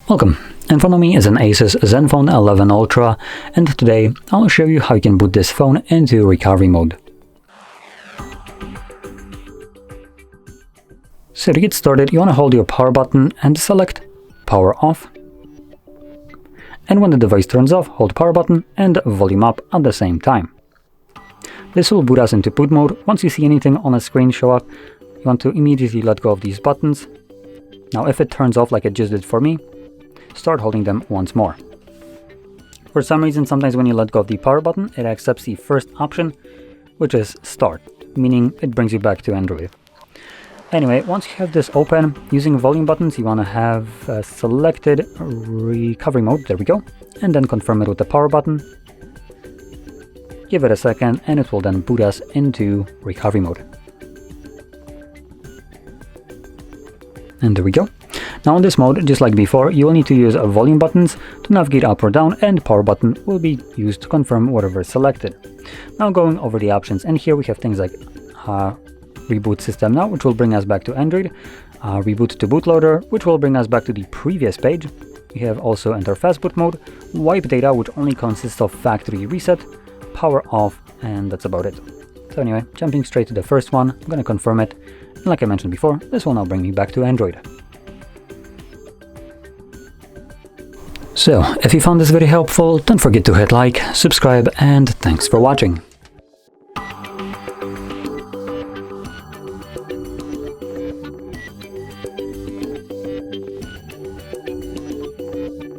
Welcome, in front of me is an ASUS Zenfone 11 Ultra, and today I'll show you how you can boot this phone into recovery mode. So to get started, you want to hold your power button and select power off. And when the device turns off, hold power button and volume up at the same time. This will boot us into boot mode. Once you see anything on the screen show up, you want to immediately let go of these buttons. Now if it turns off like it just did for me, start holding them once more. For some reason, sometimes when you let go of the power button, it accepts the first option, which is start, meaning it brings you back to Android. Anyway, once you have this open, using volume buttons, you want to have selected recovery mode, there we go, and then confirm it with the power button. Give it a second, and it will then boot us into recovery mode. And there we go. Now in this mode, just like before, you will need to use volume buttons to navigate up or down, and power button will be used to confirm whatever is selected. Now going over the options, and here we have things like reboot system now, which will bring us back to Android, reboot to bootloader, which will bring us back to the previous page. We have also enter fastboot mode, wipe data, which only consists of factory reset, power off, and that's about it. So anyway, jumping straight to the first one, I'm going to confirm it, and like I mentioned before, this will now bring me back to Android. So, if you found this very helpful, don't forget to hit like, subscribe, and thanks for watching.